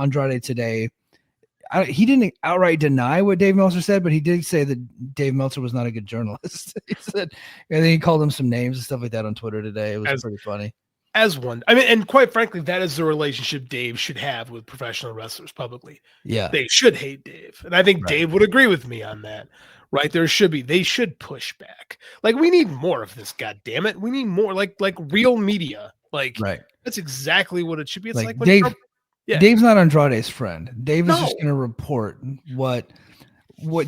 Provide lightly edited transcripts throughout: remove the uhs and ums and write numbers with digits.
Andrade today. He didn't outright deny what Dave Meltzer said, but he did say that Dave Meltzer was not a good journalist. He said, and then he called him some names and stuff like that on Twitter today. It was pretty funny. As one, I mean, and quite frankly, that is the relationship Dave should have with professional wrestlers publicly. Yeah, they should hate Dave, and I think Dave would agree with me on that. Right? They should push back. Like, we need more of this. God damn it, we need more like real media. Like, that's exactly what it should be. It's like when Dave. Dave's not Andrade's friend. Dave is just going to report what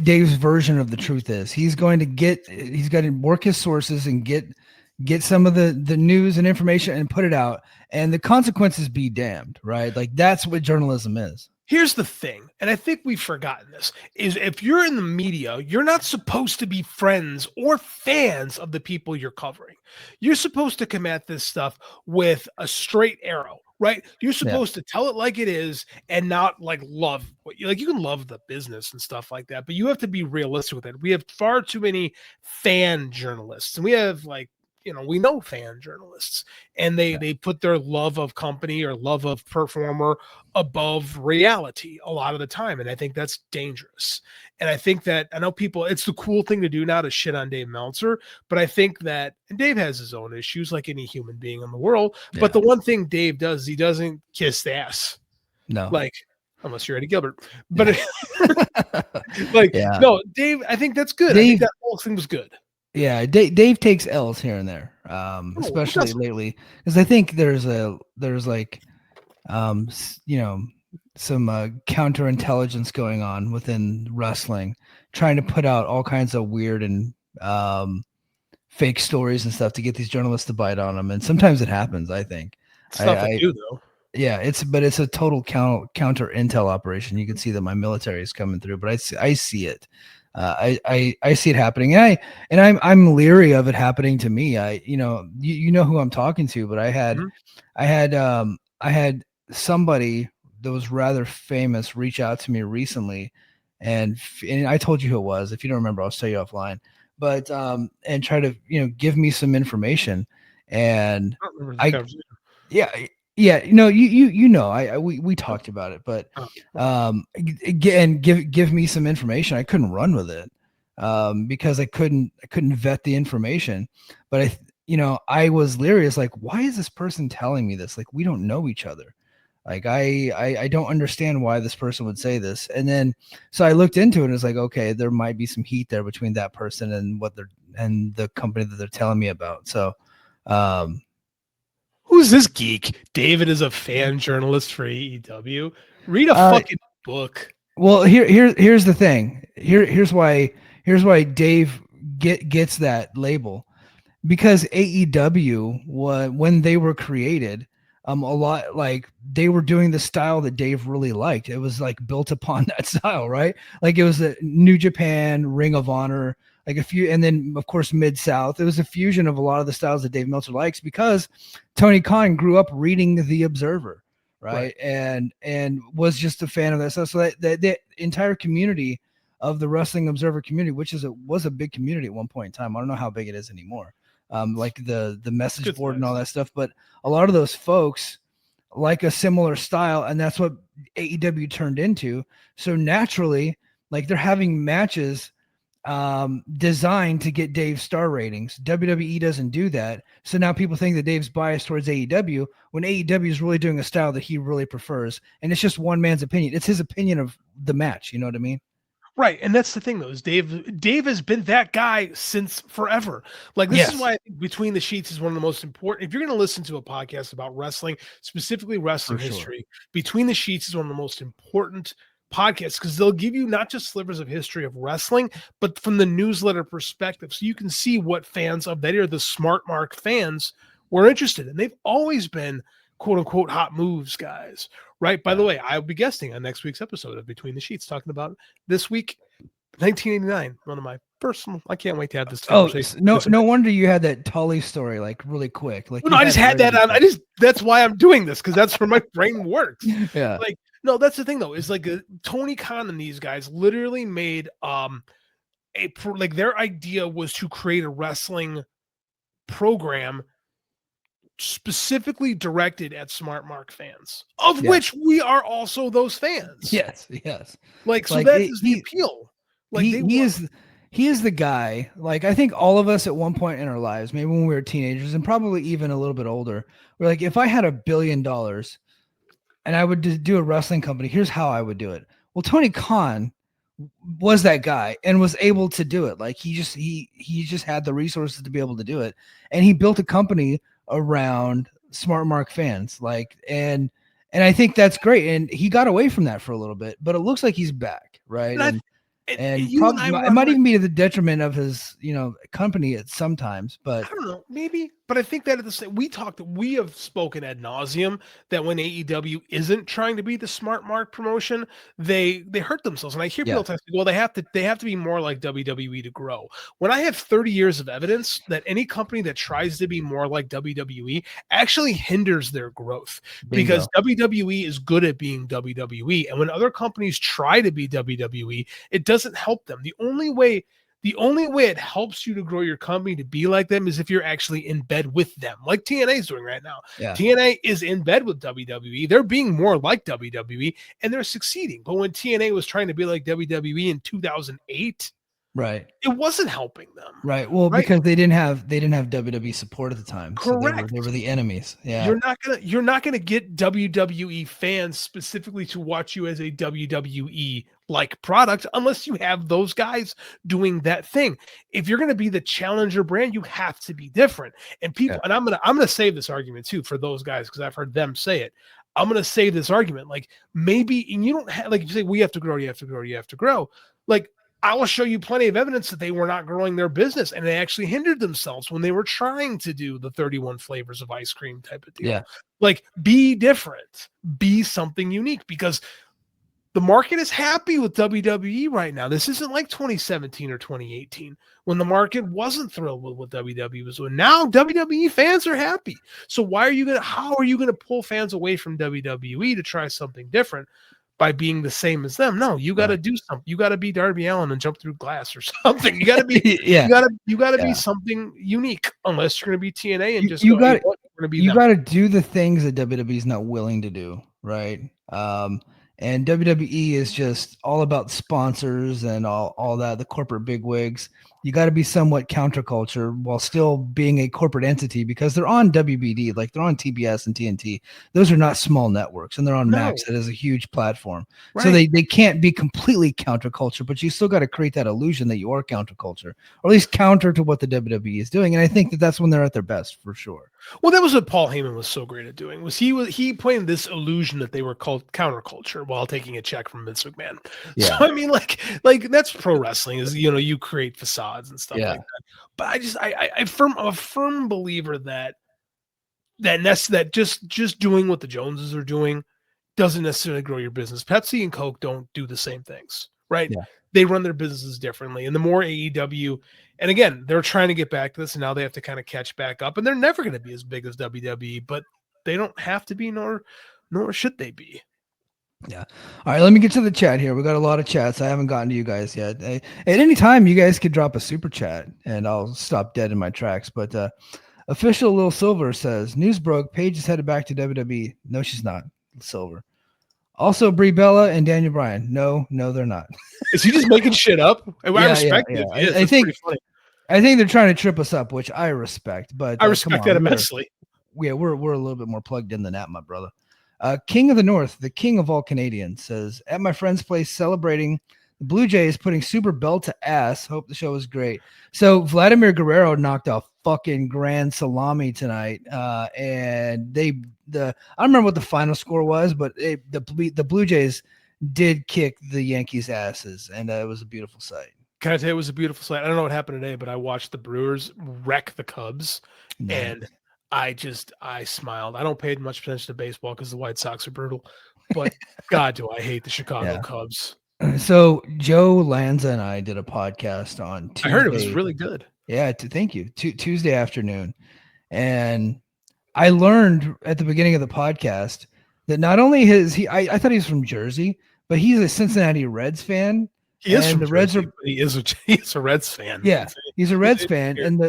Dave's version of the truth is. He's going to work his sources and get some of the news and information and put it out, and the consequences be damned, right? Like, that's what journalism is. Here's the thing, and I think we've forgotten this, is if you're in the media, you're not supposed to be friends or fans of the people you're covering. You're supposed to come at this stuff with a straight arrow, right? You're supposed to tell it like it is and not love what you can love the business and stuff like that, but you have to be realistic with it. We have far too many fan journalists, and we have we know fan journalists, and they put their love of company or love of performer above reality a lot of the time. And I think that's dangerous. And I think that, I know people, it's the cool thing to do now to shit on Dave Meltzer, but I think that, and Dave has his own issues like any human being in the world. But the one thing Dave does is he doesn't kiss the ass. No. Unless you're Eddie Gilbert. But no, Dave, I think that's good. I think that whole thing was good. Yeah, Dave takes L's here and there, especially lately, because I think there's some counterintelligence going on within wrestling, trying to put out all kinds of weird and fake stories and stuff to get these journalists to bite on them, and sometimes it happens. I think stuff they do though. Yeah, it's a total counter intel operation. You can see that my military is coming through, but I see it. I see it happening, and I'm leery of it happening to me. You know who I'm talking to, but I had somebody that was rather famous reach out to me recently, and I told you who it was. If you don't remember, I'll tell you offline. But and try to give me some information, and yeah, no, we talked about it, but give me some information. I couldn't run with it because I couldn't vet the information. But I was leery. It's like, why is this person telling me this? Like, we don't know each other. Like, I don't understand why this person would say this. And then so I looked into it and it's like, okay, there might be some heat there between that person and the company that they're telling me about. So who's this geek? David is a fan journalist for AEW. Read a fucking book. Well, here's the thing. Here's why Dave gets that label, because AEW when they were created, a lot like they were doing the style that Dave really liked. It was like built upon that style, right? Like it was the New Japan, Ring of Honor, like a few, and then of course Mid-South. It was a fusion of a lot of the styles that Dave Meltzer likes, because Tony Khan grew up reading The Observer, right? And was just a fan of that stuff. So that the entire community of the Wrestling Observer community, which was a big community at one point in time. I don't know how big it is anymore. Like the message board and all that stuff, but a lot of those folks like a similar style, and that's what AEW turned into. So naturally, like, they're having matches designed to get Dave's star ratings. WWE doesn't do that. So now people think that Dave's biased towards AEW when AEW is really doing a style that he really prefers. And it's just one man's opinion. It's his opinion of the match. You know what I mean? Right. And that's the thing, though, is Dave has been that guy since forever. Like, this is why I think Between the Sheets is one of the most important. If you're going to listen to a podcast about wrestling, specifically wrestling history, Between the Sheets is one of the most important podcasts, because they'll give you not just slivers of history of wrestling, but from the newsletter perspective. So you can see what fans of that era, the Smart Mark fans, were interested in. They've always been quote unquote hot moves guys, right? By the way, I'll be guesting on next week's episode of Between the Sheets, talking about this week, 1989, one of my personal. I can't wait to have this conversation. No wonder you had that Tully story like really quick. Like, well, no, I just had that on. That's why I'm doing this, because that's where my brain works. Yeah. Like, no, that's the thing though, is like Tony Khan and these guys literally made their idea was to create a wrestling program specifically directed at Smart Mark fans, of Yeah. which we are also those fans. Yes. Yes. Like, so Like that is the appeal. Like he they he want. is he is the guy. Like I think all of us at one point in our lives, maybe when we were teenagers and probably even a little bit older, we're like, if I had $1 billion and I would do a wrestling company, here's how I would do it. Well, Tony Khan was that guy and was able to do it. Like he just had the resources to be able to do it, and he built a company around Smart Mark fans. Like and I think that's great. And he got away from that for a little bit, but it looks like he's back, right? And I, And you and probably I were it on might even be to the detriment of his company at sometimes. But I don't know, maybe, but I think that at the same, we have spoken ad nauseum that when AEW isn't trying to be the Smart Mark promotion, they hurt themselves. And I hear people yeah, tell me, well, they have to be more like WWE to grow. When I have 30 years of evidence that any company that tries to be more like WWE actually hinders their growth because bingo. WWE is good at being WWE, and when other companies try to be WWE, it doesn't help them. The only way it helps you to grow your company to be like them is if you're actually in bed with them, like TNA is doing right now. Yeah, TNA is in bed with WWE. They're being more like WWE and they're succeeding. But when TNA was trying to be like WWE in 2008, right. it wasn't helping them. Right. Well, Right? because they didn't have WWE support at the time, so they were Correct. the enemies. Yeah. You're not gonna get WWE fans specifically to watch you as a WWE like product unless you have those guys doing that thing. If you're gonna be the challenger brand, you have to be different. And Yeah. people, and I'm gonna save this argument too for those guys because I've heard them say it. I'm gonna save this argument. Like maybe, and you don't have, like you say, we have to grow, you have to grow, you have to grow. Like I will show you plenty of evidence that they were not growing their business and they actually hindered themselves when they were trying to do the 31 flavors of ice cream type of deal. Yeah. Like, be different, be something unique because the market is happy with WWE right now. This isn't like 2017 or 2018 when the market wasn't thrilled with what WWE was doing. Now WWE fans are happy. So how are you gonna pull fans away from WWE to try something different? By being the same as them. No, you got to Right. do something. You got to be Darby Allin and jump through glass or something. You got to be Yeah. you got to be Yeah. something unique unless you're going to be TNA and You just you go, hey, got what, we're going to be you them. got to do the things that WWE is not willing to do, right? And WWE is just all about sponsors and all that, the corporate bigwigs. You got to be somewhat counterculture while still being a corporate entity because they're on WBD, like they're on TBS and TNT. Those are not small networks, and they're on No, Max, that is a huge platform. So right. they can't be completely counterculture, but you still got to create that illusion that you are counterculture, or at least counter to what the WWE is doing. And I think that that's when they're at their best for sure. Well, that was what Paul Heyman was so great at doing. Was he playing this illusion that they were called counterculture while taking a check from Vince McMahon. So Yeah. I mean, like that's pro wrestling is you create facades and stuff Yeah. like that. But I'm a firm believer that just doing what the Joneses are doing doesn't necessarily grow your business. Pepsi and Coke don't do the same things, right? Yeah. They run their businesses differently. And the more AEW, and again, they're trying to get back to this, and now they have to kind of catch back up. And they're never going to be as big as WWE, but they don't have to be, nor should they be. Yeah. All right. Let me get to the chat here. We got a lot of chats. I haven't gotten to you guys yet. At any time, you guys could drop a super chat, and I'll stop dead in my tracks. But official Lil Silver says news broke. Paige is headed back to WWE. No, she's not. Silver. Also, Brie Bella and Daniel Bryan. No, they're not. Is he just making shit up? I respect it. Yeah. If he is. I That's think pretty funny. I think they're trying to trip us up, which I respect. But I come respect that on, immensely. we're a little bit more plugged in than that, my brother. King of the North, the king of all Canadians, says at my friend's place celebrating the Blue Jays putting Super Bell to ass. Hope the show was great. So Vladimir Guerrero knocked a fucking grand salami tonight, and I don't remember what the final score was, but the Blue Jays did kick the Yankees' asses, and it was a beautiful sight. Can I tell you, it was a beautiful sight. I don't know what happened today, but I watched the Brewers wreck the Cubs, and I smiled. I don't pay much attention to baseball because the White Sox are brutal, but God, do I hate the Chicago Cubs. So Joe Lanza and I did a podcast on Tuesday. I heard it was really good. Yeah, thank you. Tuesday afternoon, and I learned at the beginning of the podcast that not only I thought he was from Jersey, but he's a Cincinnati Reds fan, He is and from the Reds Jersey, are but he's a Reds fan. yeah, he's a Reds It's fan, weird. and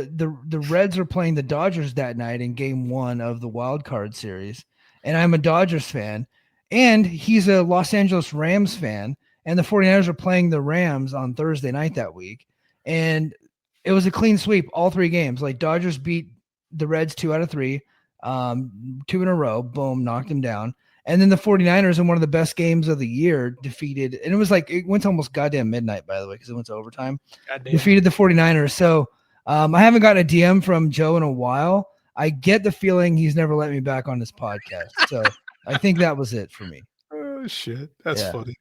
the Reds are playing the Dodgers that night in Game 1 of the Wild Card Series, and I'm a Dodgers fan, and he's a Los Angeles Rams fan, and the 49ers are playing the Rams on Thursday night that week, and it was a clean sweep all three games. Like Dodgers beat the Reds 2 out of 3, two in a row, boom, knocked them down. And then the 49ers in one of the best games of the year defeated, and it was like it went to almost goddamn midnight, by the way, because it went to overtime. Goddamn. Defeated the 49ers. So I haven't gotten a DM from Joe in a while. I get the feeling he's never let me back on this podcast. So I think that was it for me. Oh shit, that's Yeah. funny.